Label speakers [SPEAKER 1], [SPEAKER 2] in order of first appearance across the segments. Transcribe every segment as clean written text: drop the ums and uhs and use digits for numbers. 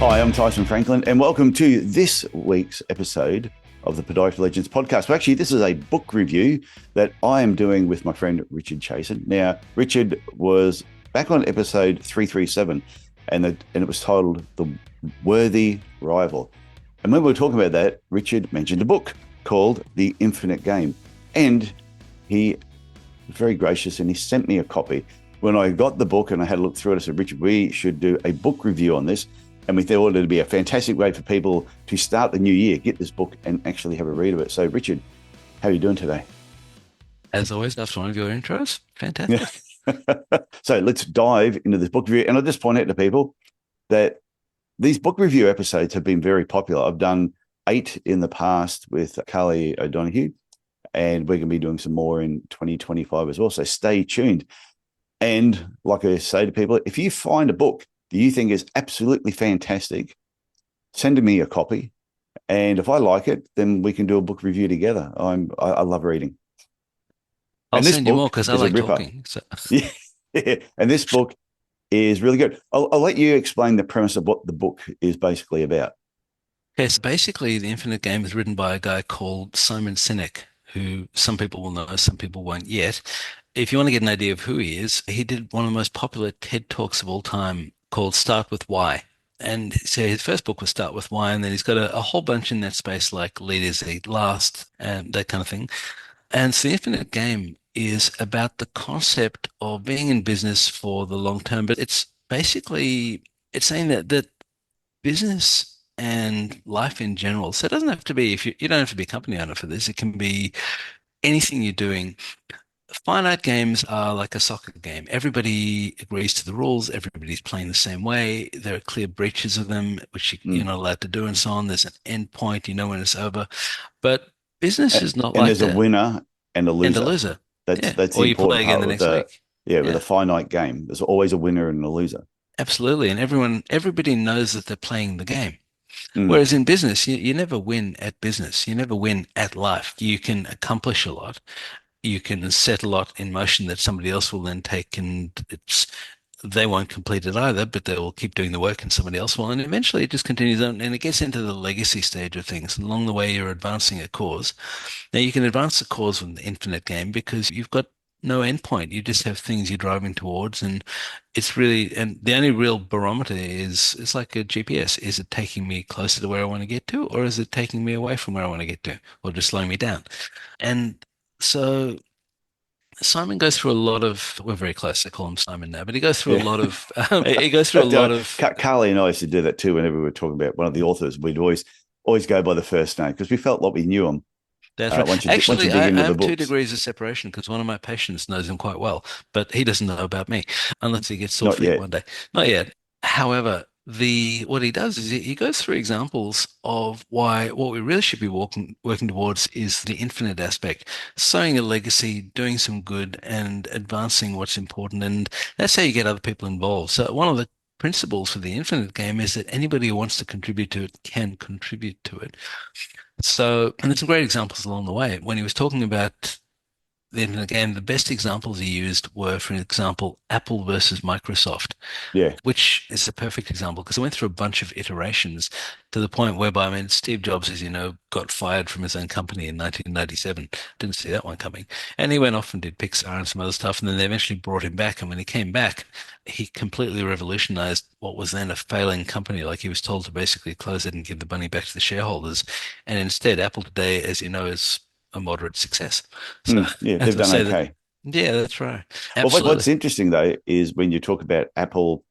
[SPEAKER 1] Hi, I'm Tyson Franklin, and welcome to this week's episode of the Podiatry Legends Podcast. Well, actually, this is a book review that I am doing with my friend Richard Chasen. Now, Richard was back on episode 337, and it was titled The Worthy Rival. And when we were talking about that, Richard mentioned a book called The Infinite Game. And he was very gracious, and he sent me a copy. When I got the book and I had a look through it, I said, Richard, we should do a book review on this. And we thought it'd be a fantastic way for people to start the new year, get this book and actually have a read of it. So, Richard, how are you doing today?
[SPEAKER 2] As always, after one of your intros, fantastic.
[SPEAKER 1] So let's dive into this book review. And I'll just point out to people that these book review episodes have been very popular. I've done 8 in the past with Carly O'Donoghue, and we're going to be doing some more in 2025 as well. So stay tuned. And like I say to people, if you find a book that you think is absolutely fantastic, send me a copy. And if I like it, then we can do a book review together. I love reading.
[SPEAKER 2] I'll
[SPEAKER 1] And this
[SPEAKER 2] send you more
[SPEAKER 1] book
[SPEAKER 2] because I
[SPEAKER 1] is a
[SPEAKER 2] like
[SPEAKER 1] ripper.
[SPEAKER 2] talking. So,
[SPEAKER 1] Yeah. And this book is really good. I'll let you explain the premise of what the book is basically about.
[SPEAKER 2] okay, so basically, The Infinite Game is written by a guy called Simon Sinek, who some people will know, some people won't yet. If you want to get an idea of who he is, he did one of the most popular TED Talks of all time called Start With Why. And so his first book was Start With Why, and then he's got a whole bunch in that space like Leaders Eat Last and that kind of thing. And so the infinite game is about the concept of being in business for the long term, but it's basically it's saying that business and life in general. So it doesn't have to be if you don't have to be a company owner for this. It can be anything you're doing. Finite games are like a soccer game. Everybody agrees to the rules. Everybody's playing the same way. There are clear breaches of them, which you're
[SPEAKER 1] Mm.
[SPEAKER 2] not allowed to do, and so on. There's an end point. You know when it's over. But business
[SPEAKER 1] And,
[SPEAKER 2] is not
[SPEAKER 1] and
[SPEAKER 2] like
[SPEAKER 1] there's a
[SPEAKER 2] that.
[SPEAKER 1] winner and a
[SPEAKER 2] And a
[SPEAKER 1] loser.
[SPEAKER 2] loser.
[SPEAKER 1] That's
[SPEAKER 2] Yeah.
[SPEAKER 1] that's the
[SPEAKER 2] Or you play
[SPEAKER 1] important
[SPEAKER 2] again
[SPEAKER 1] part
[SPEAKER 2] the
[SPEAKER 1] with
[SPEAKER 2] next
[SPEAKER 1] the
[SPEAKER 2] week.
[SPEAKER 1] with a
[SPEAKER 2] Yeah,
[SPEAKER 1] finite game. There's always a winner and a loser.
[SPEAKER 2] absolutely. And everybody knows that they're playing the game.
[SPEAKER 1] Mm.
[SPEAKER 2] Whereas in business, you never win at business. You never win at life. You can accomplish a lot. You can set a lot in motion that somebody else will then take, and they won't complete it either, but they will keep doing the work and somebody else will. And eventually it just continues on and it gets into the legacy stage of things. And along the way, you're advancing a cause. Now you can advance the cause with the infinite game because you've got no endpoint. You just have things you're driving towards, and it's really and the only real barometer is it's like a GPS. Is it taking me closer to where I want to get to, or is it taking me away from where I want to get to, or just slowing me down? And so Simon goes through a lot of. We're very close. I call him Simon now, but he goes through a
[SPEAKER 1] Yeah.
[SPEAKER 2] lot of. He goes through a lot of.
[SPEAKER 1] Carly and I used to do that too. Whenever we were talking about one of the authors, we'd always go by the first name because we felt like we knew them.
[SPEAKER 2] That's right.
[SPEAKER 1] Once you
[SPEAKER 2] Actually,
[SPEAKER 1] dig
[SPEAKER 2] I
[SPEAKER 1] into the
[SPEAKER 2] have two
[SPEAKER 1] books,
[SPEAKER 2] degrees of separation because one of my patients knows him quite well, but he doesn't know about me unless he gets sore
[SPEAKER 1] not
[SPEAKER 2] feet
[SPEAKER 1] yet.
[SPEAKER 2] one day. Not yet. However, the what he does is he goes through examples of why what we really should be working towards is the infinite aspect, sowing a legacy, doing some good, and advancing what's important. And that's how you get other people involved. So one of the principles for the infinite game is that anybody who wants to contribute to it can contribute to it. So, and there's some great examples along the way. When he was talking about the internet game, the best examples he used were, for example, Apple versus Microsoft,
[SPEAKER 1] Yeah.
[SPEAKER 2] which is a perfect example because it went through a bunch of iterations to the point whereby, I mean, Steve Jobs, as you know, got fired from his own company in 1997. Didn't see that one coming. And he went off and did Pixar and some other stuff. And then they eventually brought him back. And when he came back, he completely revolutionized what was then a failing company. Like he was told to basically close it and give the money back to the shareholders. And instead, Apple today, as you know, is a moderate success. So
[SPEAKER 1] Mm, yeah,
[SPEAKER 2] as
[SPEAKER 1] they've
[SPEAKER 2] I
[SPEAKER 1] done
[SPEAKER 2] say that,
[SPEAKER 1] okay.
[SPEAKER 2] yeah, that's right.
[SPEAKER 1] Well, what's
[SPEAKER 2] Absolutely.
[SPEAKER 1] interesting though is when you talk about Apple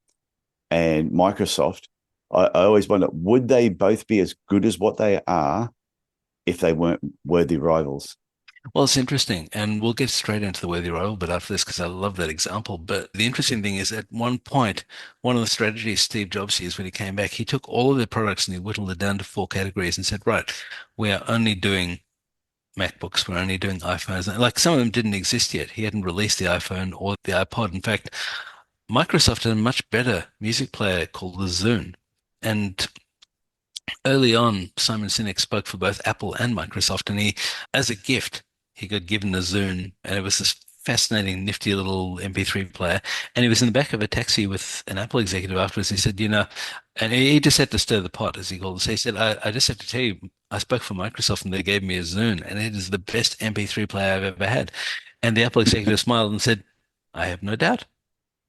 [SPEAKER 1] and Microsoft, I always wonder, would they both be as good as what they are if they weren't worthy rivals?
[SPEAKER 2] Well, it's interesting, and we'll get straight into the worthy rival bit after this because I love that example. But the interesting thing is, at one point, one of the strategies Steve Jobs used when he came back, he took all of their products and he whittled it down to 4 categories and said, "Right, we are only doing MacBooks, we're only doing iPhones." Like some of them didn't exist yet. He hadn't released the iPhone or the iPod. In fact, Microsoft had a much better music player called the Zune, and early on, Simon Sinek spoke for both Apple and Microsoft, and as a gift, he got given a Zune, and it was this fascinating, nifty little MP3 player. And he was in the back of a taxi with an Apple executive afterwards. He said, and he just had to stir the pot, as he called it. So he said, I just have to tell you, I spoke for Microsoft and they gave me a Zune, and it is the best MP3 player I've ever had. And the Apple executive smiled and said, I have no doubt.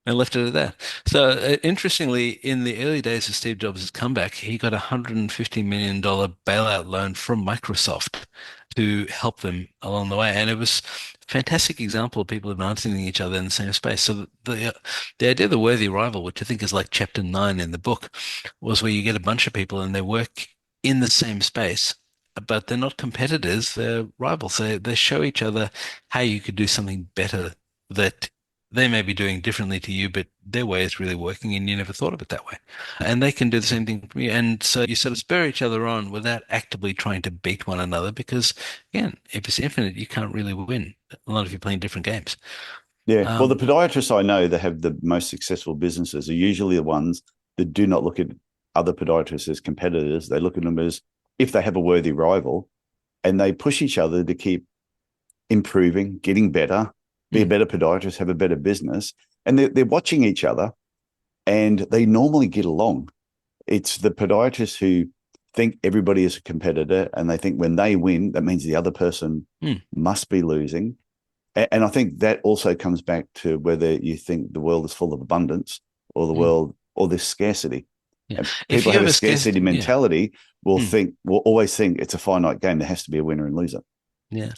[SPEAKER 2] And left it at that. So interestingly, in the early days of Steve Jobs' comeback, he got a $150 million bailout loan from Microsoft to help them along the way. And it was a fantastic example of people advancing each other in the same space. So the idea of the worthy rival, which I think is like chapter 9 in the book, was where you get a bunch of people and they work in the same space, but they're not competitors, they're rivals. They show each other how you could do something better that they may be doing differently to you, but their way is really working and you never thought of it that way. And they can do the same thing from you. And so you sort of spur each other on without actively trying to beat one another because, again, if it's infinite, you can't really win. A lot of you playing different games.
[SPEAKER 1] Yeah. Well, the
[SPEAKER 2] Um,
[SPEAKER 1] podiatrists I know that have the most successful businesses are usually the ones that do not look at other podiatrists as competitors. They look at them as if they have a worthy rival, and they push each other to keep improving, getting better, be a better podiatrist, have a better business. And they're watching each other and they normally get along. It's the podiatrists who think everybody is a competitor and they think when they win, that means the other person
[SPEAKER 2] mm,
[SPEAKER 1] must be losing. And I think that also comes back to whether you think the world is full of abundance or the
[SPEAKER 2] mm,
[SPEAKER 1] world or there's scarcity.
[SPEAKER 2] yeah.
[SPEAKER 1] And
[SPEAKER 2] If
[SPEAKER 1] people
[SPEAKER 2] you
[SPEAKER 1] have
[SPEAKER 2] have
[SPEAKER 1] a
[SPEAKER 2] a
[SPEAKER 1] scarcity
[SPEAKER 2] scarcity, yeah.
[SPEAKER 1] mentality,
[SPEAKER 2] Mm,
[SPEAKER 1] will always think it's a finite game. There has to be a winner and loser.
[SPEAKER 2] yeah.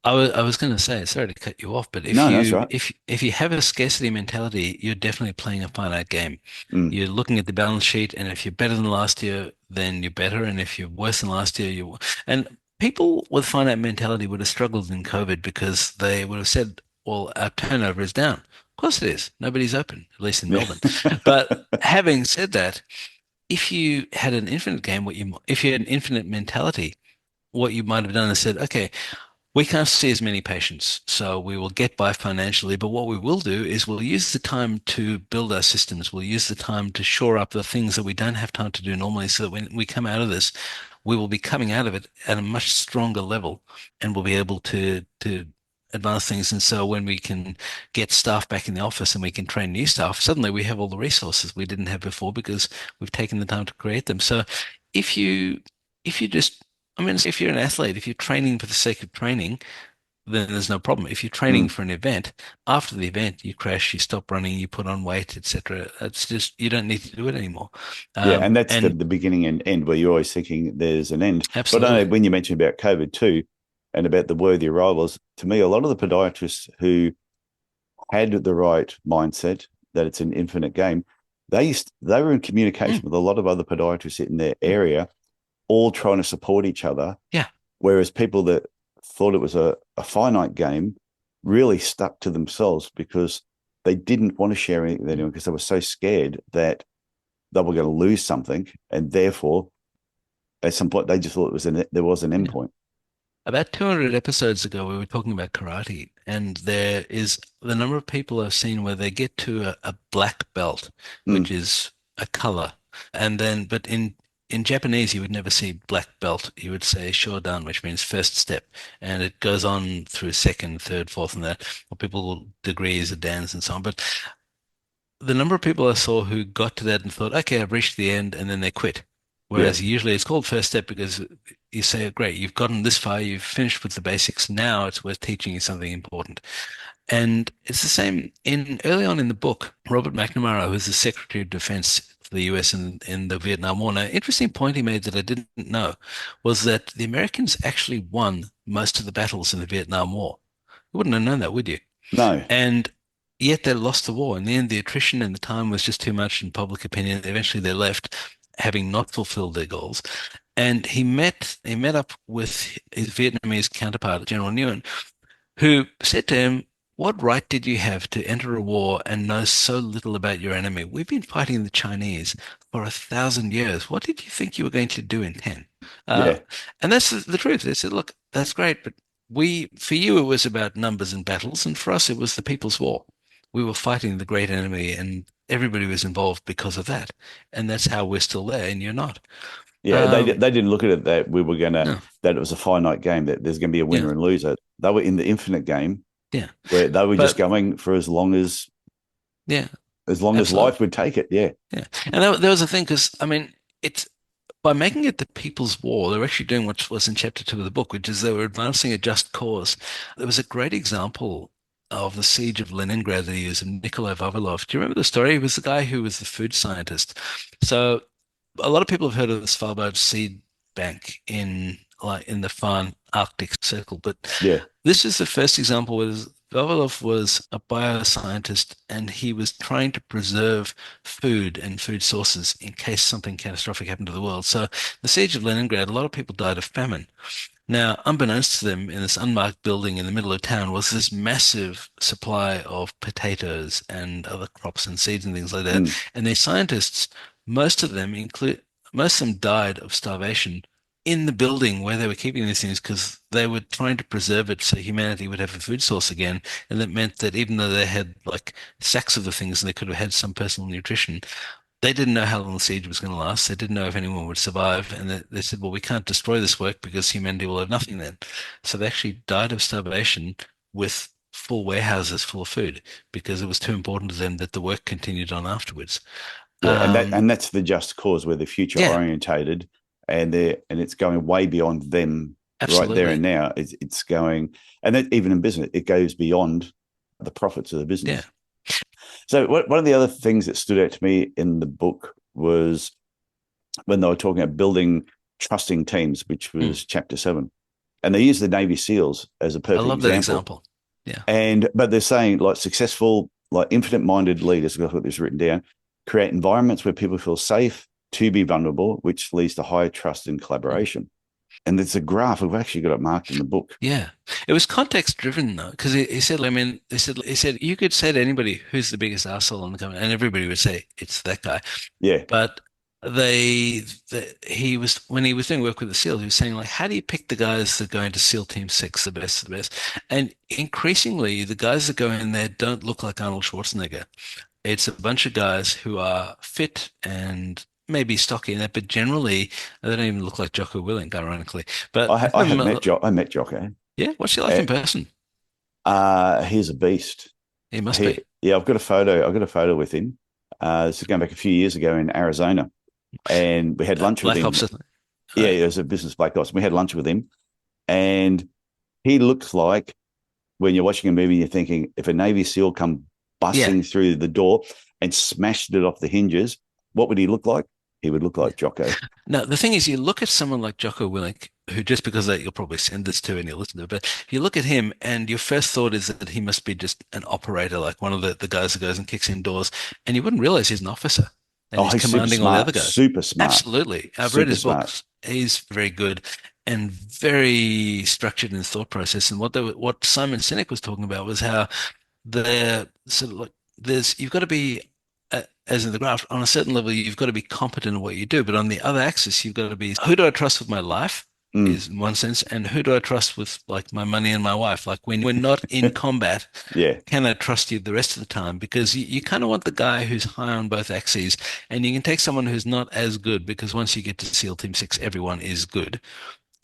[SPEAKER 2] I was going to say, sorry to cut you off, but if
[SPEAKER 1] No, that's
[SPEAKER 2] you
[SPEAKER 1] right.
[SPEAKER 2] if you have a scarcity mentality, you're definitely playing a finite game.
[SPEAKER 1] Mm,
[SPEAKER 2] You're looking at the balance sheet, and if you're better than last year, then you're better, and if you're worse than last year, and people with finite mentality would have struggled in COVID because they would have said, "Well, our turnover is down." Of course it is. Nobody's open, at least in
[SPEAKER 1] yeah.
[SPEAKER 2] Melbourne. But having said that, if you had an infinite game, if you had an infinite mentality, what you might have done is said, "Okay, we can't see as many patients, so we will get by financially. But what we will do is we'll use the time to build our systems. We'll use the time to shore up the things that we don't have time to do normally so that when we come out of this, we will be coming out of it at a much stronger level and we'll be able to advance things. And so when we can get staff back in the office and we can train new staff, suddenly we have all the resources we didn't have before because we've taken the time to create them. So if you if you just I mean, if you're an athlete, if you're training for the sake of training, then there's no problem. If you're training
[SPEAKER 1] Mm.
[SPEAKER 2] for an event, after the event, you crash, you stop running, you put on weight, etc. It's just you don't need to do it anymore.
[SPEAKER 1] Yeah, and that's
[SPEAKER 2] And
[SPEAKER 1] the beginning and end where you're always thinking there's an end. But I know
[SPEAKER 2] absolutely,
[SPEAKER 1] when you mentioned about COVID too, and about the worthy rivals, to me, a lot of the podiatrists who had the right mindset that it's an infinite game, they were in communication
[SPEAKER 2] mm,
[SPEAKER 1] with a lot of other podiatrists in their area, all trying to support each other.
[SPEAKER 2] yeah,
[SPEAKER 1] Whereas people that thought it was a finite game really stuck to themselves because they didn't want to share anything with anyone because they were so scared that they were going to lose something, and therefore, at some point, they just thought there was an
[SPEAKER 2] yeah.
[SPEAKER 1] endpoint.
[SPEAKER 2] About 200 episodes ago, we were talking about karate, and there is the number of people I've seen where they get to a black belt, which
[SPEAKER 1] Mm,
[SPEAKER 2] is a color, and then, but in Japanese, you would never see black belt. You would say shodan, which means first step, and it goes on through second, third, fourth, and that. Or people degrees, a dance, and so on. But the number of people I saw who got to that and thought, okay, I've reached the end, and then they quit.
[SPEAKER 1] yeah,
[SPEAKER 2] Whereas usually it's called first step because you say, great, you've gotten this far, you've finished with the basics. Now it's worth teaching you something important. And it's the same in early on in the book, Robert McNamara, who's the Secretary of Defense for the US in the Vietnam War. Now, an interesting point he made that I didn't know was that the Americans actually won most of the battles in the Vietnam War. You wouldn't have known that, would you?
[SPEAKER 1] no,
[SPEAKER 2] And yet they lost the war. In the end, the attrition and the time was just too much in public opinion. Eventually they left, having not fulfilled their goals. And he met up with his Vietnamese counterpart, General Nguyen, who said to him, what right did you have to enter a war and know so little about your enemy? We've been fighting the Chinese for 1,000 years. What did you think you were going to do in 10? Uh,
[SPEAKER 1] yeah,
[SPEAKER 2] and that's the truth. They said, look, that's great, but for you, it was about numbers and battles, and for us, it was the People's War. We were fighting the great enemy, and everybody was involved because of that. And that's how we're still there, and you're not.
[SPEAKER 1] yeah.
[SPEAKER 2] Um,
[SPEAKER 1] They didn't look at it that we were gonna
[SPEAKER 2] no,
[SPEAKER 1] that it was a finite game that there's going to be a
[SPEAKER 2] yeah,
[SPEAKER 1] winner and loser. They were in the infinite game,
[SPEAKER 2] Yeah.
[SPEAKER 1] where they were just
[SPEAKER 2] But
[SPEAKER 1] going for
[SPEAKER 2] yeah,
[SPEAKER 1] as long as
[SPEAKER 2] absolutely.
[SPEAKER 1] life would take it. Yeah.
[SPEAKER 2] Yeah. And there was a thing because, I mean, it's by making it the people's war, they were actually doing what was in chapter 2 of the book, which is they were advancing a just cause. There was a great example of the siege of Leningrad that he used of Nikolai Vavilov. Do you remember the story? He was the guy who was the food scientist. So a lot of people have heard of the Svalbard seed bank in the far Arctic Circle, but
[SPEAKER 1] Yeah.
[SPEAKER 2] this is the first example where Vavilov was a bioscientist and he was trying to preserve food and food sources in case something catastrophic happened to the world. So the siege of Leningrad, a lot of people died of famine. Now, unbeknownst to them, in this unmarked building in the middle of town was this massive supply of potatoes and other crops and seeds and things like that.
[SPEAKER 1] Mm.
[SPEAKER 2] And these scientists, most of them include, most of them died of starvation in the building where they were keeping these things because they were trying to preserve it so humanity would have a food source again. And that meant that even though they had like sacks of the things and they could have had some personal nutrition, they didn't know how long the siege was going to last. They didn't know if anyone would survive. And they said, well, we can't destroy this work because humanity will have nothing then. So they actually died of starvation with full warehouses full of food because it was too important to them that the work continued on afterwards.
[SPEAKER 1] Yeah.
[SPEAKER 2] Um,
[SPEAKER 1] That's the just cause where the future
[SPEAKER 2] yeah,
[SPEAKER 1] orientated and it's going way beyond them right there and
[SPEAKER 2] absolutely.
[SPEAKER 1] now. It's going, and that even in business, it goes beyond the profits of the
[SPEAKER 2] Yeah.
[SPEAKER 1] business. So one of the other things that stood out to me in the book was when they were talking about building trusting teams, which
[SPEAKER 2] Mm.
[SPEAKER 1] was chapter 7. And they use the Navy SEALs as a
[SPEAKER 2] I
[SPEAKER 1] perfect
[SPEAKER 2] love that
[SPEAKER 1] example.
[SPEAKER 2] example. Yeah.
[SPEAKER 1] But they're saying like successful, like infinite-minded leaders, I've got this written down, create environments where people feel safe to be vulnerable, which leads to higher trust and
[SPEAKER 2] Mm.
[SPEAKER 1] collaboration. And it's a graph. We've actually got it marked in the book.
[SPEAKER 2] Yeah. It was context driven though, because he said, I mean, he said, you could say to anybody who's the biggest asshole in the company, and everybody would say it's that guy.
[SPEAKER 1] Yeah.
[SPEAKER 2] But he was when he was doing work with the SEALs, he was saying like, how do you pick the guys that go into SEAL Team 6, the best of the best? And increasingly, the guys that go in there don't look like Arnold Schwarzenegger. It's a bunch of guys who are fit and maybe stocky in that, but generally they don't even look like Jocko Willink, ironically. But
[SPEAKER 1] I have met I met Jocko.
[SPEAKER 2] yeah, what's he like in person?
[SPEAKER 1] He's a beast.
[SPEAKER 2] He must be.
[SPEAKER 1] Yeah, I've got a photo. I've got a photo with him. This is going back a few years ago in Arizona, and we had lunch with
[SPEAKER 2] Black
[SPEAKER 1] him.
[SPEAKER 2] Ops, isn't it?
[SPEAKER 1] Yeah,
[SPEAKER 2] Right.
[SPEAKER 1] it was a business black ops. We had lunch with him, and he looks like when you're watching a movie, you're thinking if a Navy SEAL come
[SPEAKER 2] Yeah.
[SPEAKER 1] busting through the door and smashed it off the hinges, what would he look like? He would look like Jocko.
[SPEAKER 2] Now, the thing is, you look at someone like Jocko Willink, who just because that you'll probably send this to and you'll listen to it, but you look at him and your first thought is that he must be just an operator, like one of the guys that goes and kicks in doors, and you wouldn't realize he's an officer and
[SPEAKER 1] Oh,
[SPEAKER 2] he's
[SPEAKER 1] he's super
[SPEAKER 2] commanding all the other
[SPEAKER 1] smart,
[SPEAKER 2] guys.
[SPEAKER 1] super smart,
[SPEAKER 2] Absolutely. I've read
[SPEAKER 1] super
[SPEAKER 2] his
[SPEAKER 1] smart.
[SPEAKER 2] books. He's very good and very structured in his thought process. And what Simon Sinek was talking about was how the sort of like you've got to be as in the graph on a certain level you've got to be competent in what you do, but on the other axis you've got to be who do I trust with my life
[SPEAKER 1] Mm,
[SPEAKER 2] is in one sense, and who do I trust with like my money and my wife? Like when we're not in combat,
[SPEAKER 1] yeah,
[SPEAKER 2] can I trust you the rest of the time? Because you kind of want the guy who's high on both axes, and you can take someone who's not as good because once you get to SEAL Team 6, everyone is good.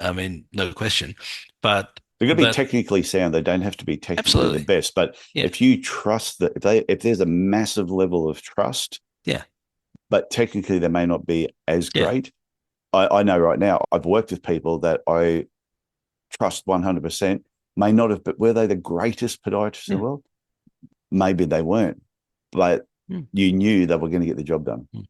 [SPEAKER 2] I mean, no question. But
[SPEAKER 1] they've got to be
[SPEAKER 2] but
[SPEAKER 1] technically sound. They don't have to be technically the
[SPEAKER 2] absolutely.
[SPEAKER 1] best, but
[SPEAKER 2] Yeah.
[SPEAKER 1] if you trust that if there's a massive level of trust,
[SPEAKER 2] Yeah.
[SPEAKER 1] but technically they may not be as
[SPEAKER 2] Yeah.
[SPEAKER 1] great. I know right now I've worked with people that I trust 100%, may not have, but were they the greatest podiatrists in
[SPEAKER 2] Yeah.
[SPEAKER 1] the world? Maybe they weren't, but
[SPEAKER 2] Hmm.
[SPEAKER 1] you knew they were going to get the job done.
[SPEAKER 2] Hmm.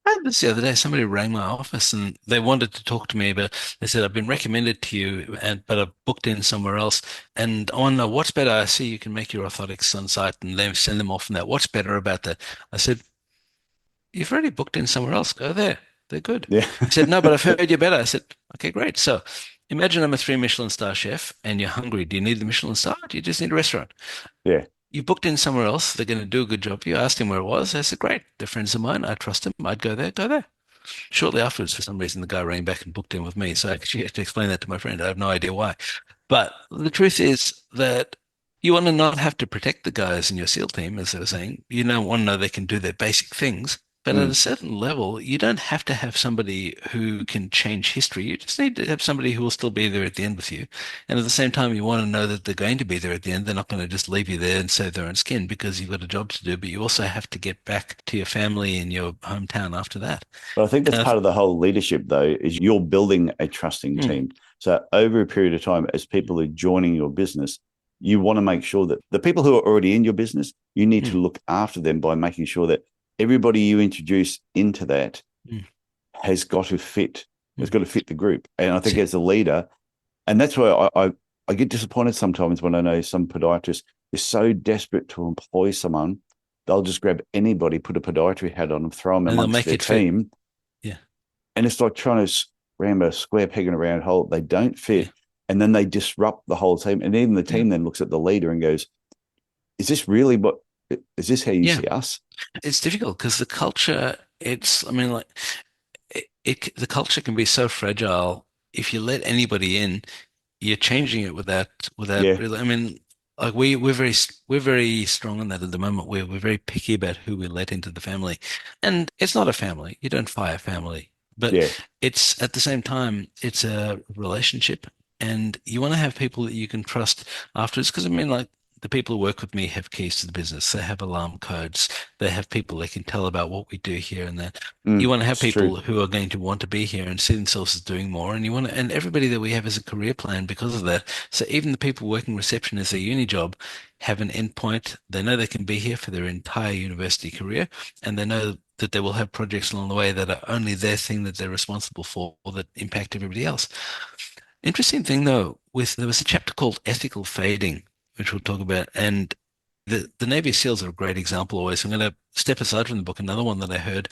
[SPEAKER 2] I had this the other day. Somebody rang my office and they wanted to talk to me, but they said, I've been recommended to you, but I've booked in somewhere else. And I want to know what's better. I see you can make your orthotics on site and then send them off from that. What's better about that? I said, you've already booked in somewhere else. Go there. They're good.
[SPEAKER 1] Yeah.
[SPEAKER 2] He said, no, but I've heard you're better. I said, okay, great. So imagine I'm a 3 Michelin star chef and you're hungry. Do you need the Michelin star? Do you just need a restaurant?
[SPEAKER 1] Yeah.
[SPEAKER 2] You booked in somewhere else. They're going to do a good job. You asked him where it was. I said, great. They're friends of mine. I trust them. I'd go there. Go there. Shortly afterwards, for some reason, the guy rang back and booked in with me. So I actually had to explain that to my friend. I have no idea why. But the truth is that you want to not have to protect the guys in your SEAL team, as they were saying. You don't want to know they can do their basic things. But at a
[SPEAKER 1] Mm.
[SPEAKER 2] certain level, you don't have to have somebody who can change history. You just need to have somebody who will still be there at the end with you. And at the same time, you want to know that they're going to be there at the end. They're not going to just leave you there and save their own skin because you've got a job to do. But you also have to get back to your family in your hometown after that.
[SPEAKER 1] But I think that's
[SPEAKER 2] And
[SPEAKER 1] part of the whole leadership, though, is you're building a trusting
[SPEAKER 2] mm,
[SPEAKER 1] team. So over a period of time, as people are joining your business, you want to make sure that the people who are already in your business, you need
[SPEAKER 2] mm,
[SPEAKER 1] to look after them by making sure that everybody you introduce into that
[SPEAKER 2] mm,
[SPEAKER 1] has got to fit, has
[SPEAKER 2] mm.
[SPEAKER 1] got to fit the group. And I think
[SPEAKER 2] See,
[SPEAKER 1] as a leader, and that's why I get disappointed sometimes when I know some podiatrists are so desperate to employ someone, they'll just grab anybody, put a podiatry hat on them, throw them
[SPEAKER 2] and they'll
[SPEAKER 1] amongst
[SPEAKER 2] make
[SPEAKER 1] their
[SPEAKER 2] it fit.
[SPEAKER 1] team,
[SPEAKER 2] Yeah,
[SPEAKER 1] and it's like trying to ram a square peg in a round hole. They don't
[SPEAKER 2] yeah,
[SPEAKER 1] fit. And then they disrupt the whole team. And even the
[SPEAKER 2] yeah,
[SPEAKER 1] team then looks at the leader and goes, is this really what, is this how you
[SPEAKER 2] yeah.
[SPEAKER 1] see us?
[SPEAKER 2] It's difficult because the culture, I mean, like, the culture can be so fragile. If you let anybody in, you're changing it without
[SPEAKER 1] Yeah.
[SPEAKER 2] really. I mean, like we're very strong on that at the moment. We're very picky about who we let into the family, and it's not a family. You don't fire family, but
[SPEAKER 1] Yeah.
[SPEAKER 2] it's at the same time it's a relationship, and you want to have people that you can trust afterwards. Because I mean, like the people who work with me have keys to the business. They have alarm codes. They have people they can tell about what we do here and there. You want to have
[SPEAKER 1] It's true.
[SPEAKER 2] people who are going to want to be here and see themselves as doing more, and you want to, and everybody that we have has a career plan because of that. So even the people working reception as their uni job have an endpoint. They know they can be here for their entire university career, and they know that they will have projects along the way that are only their thing that they're responsible for or that impact everybody else. Interesting thing though, with there was a chapter called ethical fading, which we'll talk about, and the Navy SEALs are a great example always. I'm going to step aside from the book. Another one that I heard,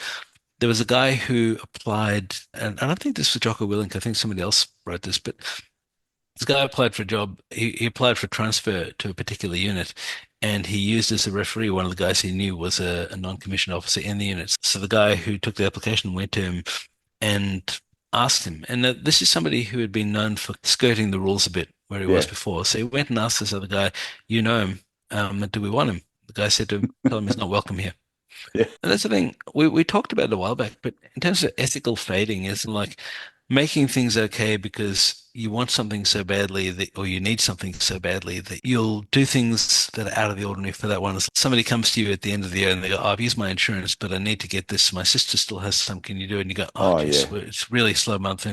[SPEAKER 2] there was a guy who applied, and I don't think this was Jocko Willink. I think somebody else wrote this, but this guy applied for a job. He applied for transfer to a particular unit, and he used as a referee one of the guys he knew was a non-commissioned officer in the unit. So the guy who took the application went to him and asked him, and this is somebody who had been known for skirting the rules a bit where he was
[SPEAKER 1] Yeah.
[SPEAKER 2] before. So he went and asked this other guy, "You know him? Do we want him?" The guy said to him, "Tell him he's not welcome here."
[SPEAKER 1] Yeah.
[SPEAKER 2] And that's the thing we talked about it a while back, but in terms of ethical fading, it's like making things okay because you want something so badly that, or you need something so badly that you'll do things that are out of the ordinary for that one. Somebody comes to you at the end of the year and they go, "Oh, I've used my insurance, but I need to get this. My sister still has some. Can you do it?" And you go, "Oh,
[SPEAKER 1] Oh,
[SPEAKER 2] geez,
[SPEAKER 1] yeah.
[SPEAKER 2] well, it's really slow month."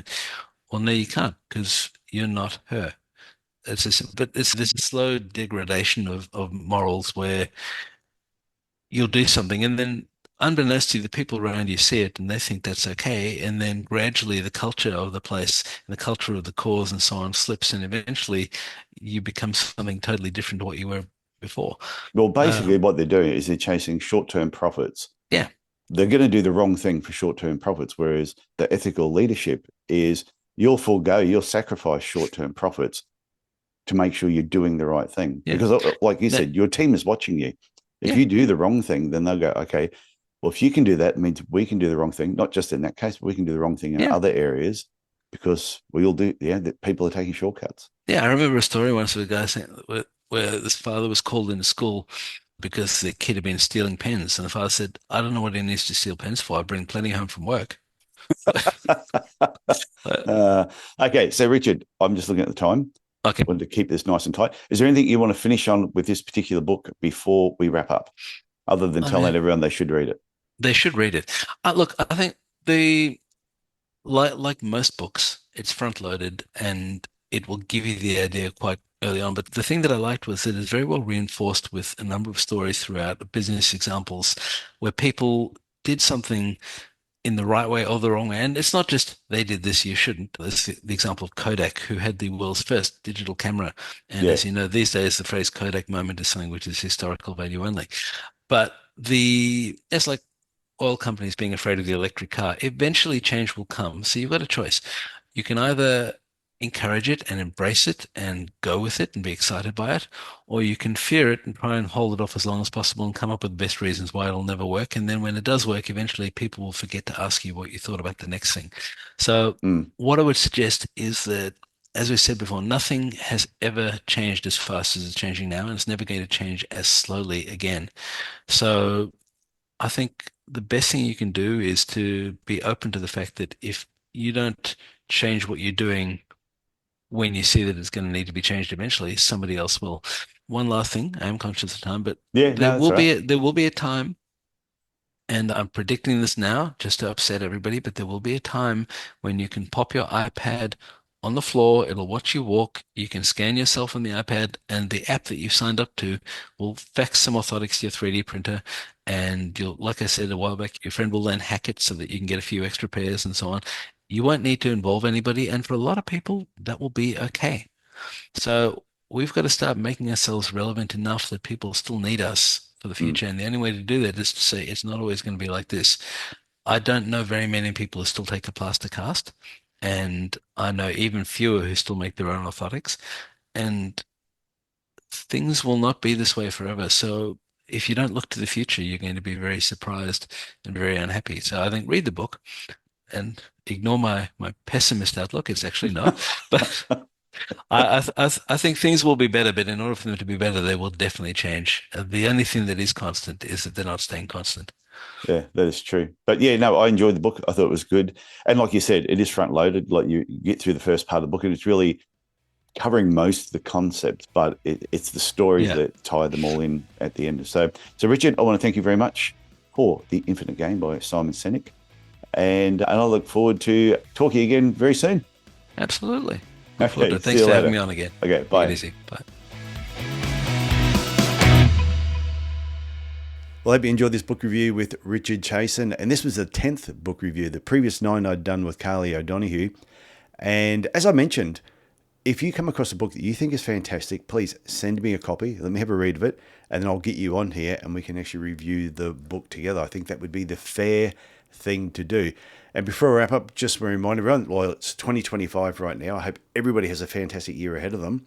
[SPEAKER 2] Well, no, you can't because you're not her. But it's this slow degradation of morals where you'll do something and then unbeknownst to you, the people around you see it and they think that's okay. And then gradually the culture of the place and the culture of the cause and so on slips and eventually you become something totally different to what you were before.
[SPEAKER 1] Well, basically,
[SPEAKER 2] Um,
[SPEAKER 1] what they're doing is they're chasing short term profits.
[SPEAKER 2] yeah,
[SPEAKER 1] They're going to do the wrong thing for short term profits, whereas the ethical leadership is you'll sacrifice short term profits to make sure you're doing the right thing.
[SPEAKER 2] yeah,
[SPEAKER 1] Because, like you
[SPEAKER 2] that,
[SPEAKER 1] said, your team is watching you. If
[SPEAKER 2] yeah,
[SPEAKER 1] you do the wrong thing, then they'll go, okay, well, if you can do that, it means we can do the wrong thing, not just in that case, but we can do the wrong thing in
[SPEAKER 2] yeah.
[SPEAKER 1] other areas because we all do, yeah, that people are taking shortcuts.
[SPEAKER 2] Yeah, I remember a story once of a guy saying where this father was called into school because the kid had been stealing pens. And the father said, "I don't know what he needs to steal pens for. I bring plenty home from work." Uh,
[SPEAKER 1] Okay, so Richard, I'm just looking at the time.
[SPEAKER 2] okay.
[SPEAKER 1] Want to keep this nice and tight. Is there anything you want to finish on with this particular book before we wrap up, other than
[SPEAKER 2] I
[SPEAKER 1] telling
[SPEAKER 2] mean,
[SPEAKER 1] everyone they should read it?
[SPEAKER 2] they should read it. Look, I think the like most books, it's front loaded and it will give you the idea quite early on. But the thing that I liked was that it's very well reinforced with a number of stories throughout, business examples where people did something in the right way or the wrong way. And it's not just they did this, you shouldn't. There's the example of Kodak, who had the world's first digital camera. And
[SPEAKER 1] Yeah.
[SPEAKER 2] as you know, these days the phrase Kodak moment is something which is historical value only. But it's like oil companies being afraid of the electric car. Eventually, change will come. So you've got a choice. You can either encourage it and embrace it and go with it and be excited by it, or you can fear it and try and hold it off as long as possible and come up with the best reasons why it'll never work. And then when it does work, eventually people will forget to ask you what you thought about the next thing. So
[SPEAKER 1] Mm.
[SPEAKER 2] what I would suggest is that, as we said before, nothing has ever changed as fast as it's changing now, and it's never going to change as slowly again. So I think the best thing you can do is to be open to the fact that if you don't change what you're doing when you see that it's going to need to be changed eventually, somebody else will. One last thing, I am conscious of time, but
[SPEAKER 1] Yeah, no, that's all right.
[SPEAKER 2] there will be a time, and I'm predicting this now just to upset everybody, but there will be a time when you can pop your iPad on the floor, it'll watch you walk, you can scan yourself on the iPad, and the app that you've signed up to will fax some orthotics to your 3D printer. And you'll, like I said a while back, your friend will then hack it so that you can get a few extra pairs and so on. You won't need to involve anybody, and for a lot of people, that will be okay. So we've got to start making ourselves relevant enough that people still need us for the
[SPEAKER 1] Mm.
[SPEAKER 2] future. And the only way to do that is to say it's not always going to be like this. I don't know very many people who still take a plaster cast, and I know even fewer who still make their own orthotics. And things will not be this way forever. So if you don't look to the future, you're going to be very surprised and very unhappy. So I think read the book and ignore my pessimist outlook. It's actually not, but I think things will be better, but in order for them to be better, they will definitely change. The only thing that is constant is that they're not staying constant.
[SPEAKER 1] Yeah, that is true. But yeah, no, I enjoyed the book. I thought it was good. And like you said, it is front loaded. Like you get through the first part of the book and it's really covering most of the concepts, but it's the stories
[SPEAKER 2] Yeah,
[SPEAKER 1] that tie them all in at the end. So Richard, I want to thank you very much for The Infinite Game by Simon Sinek. And I look forward to talking again very soon.
[SPEAKER 2] absolutely. Look forward to
[SPEAKER 1] Okay,
[SPEAKER 2] it.
[SPEAKER 1] see
[SPEAKER 2] Thanks
[SPEAKER 1] you
[SPEAKER 2] for having
[SPEAKER 1] later.
[SPEAKER 2] me on again.
[SPEAKER 1] Okay,
[SPEAKER 2] Take it
[SPEAKER 1] bye.
[SPEAKER 2] easy. Bye.
[SPEAKER 1] Well, I hope you enjoyed this book review with Richard Chasen. And this was the 10th book review. The previous 9 I'd done with Carly O'Donoghue. And as I mentioned, if you come across a book that you think is fantastic, please send me a copy. Let me have a read of it. And then I'll get you on here and we can actually review the book together. I think that would be the fair thing to do. And before I wrap up, just a reminder, everyone, well, it's 2025 right now. I hope everybody has a fantastic year ahead of them.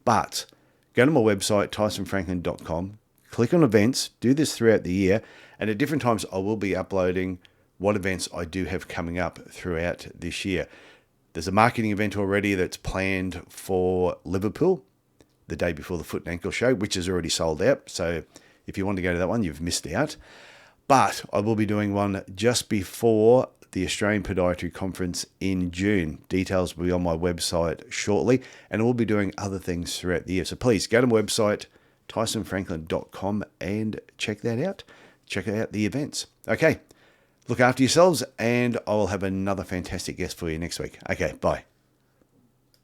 [SPEAKER 1] But go to my website, tysonfranklin.com, click on events, do this throughout the year, and at different times I will be uploading what events I do have coming up throughout this year. There's a marketing event already that's planned for Liverpool the day before the Foot and Ankle Show, which is already sold out. So if you want to go to that one, you've missed out. But I will be doing one just before the Australian Podiatry Conference in June. Details will be on my website shortly, and we'll be doing other things throughout the year. So please go to my website, tysonfranklin.com, and check that out. Check out the events. Okay, look after yourselves, and I will have another fantastic guest for you next week. Okay, bye.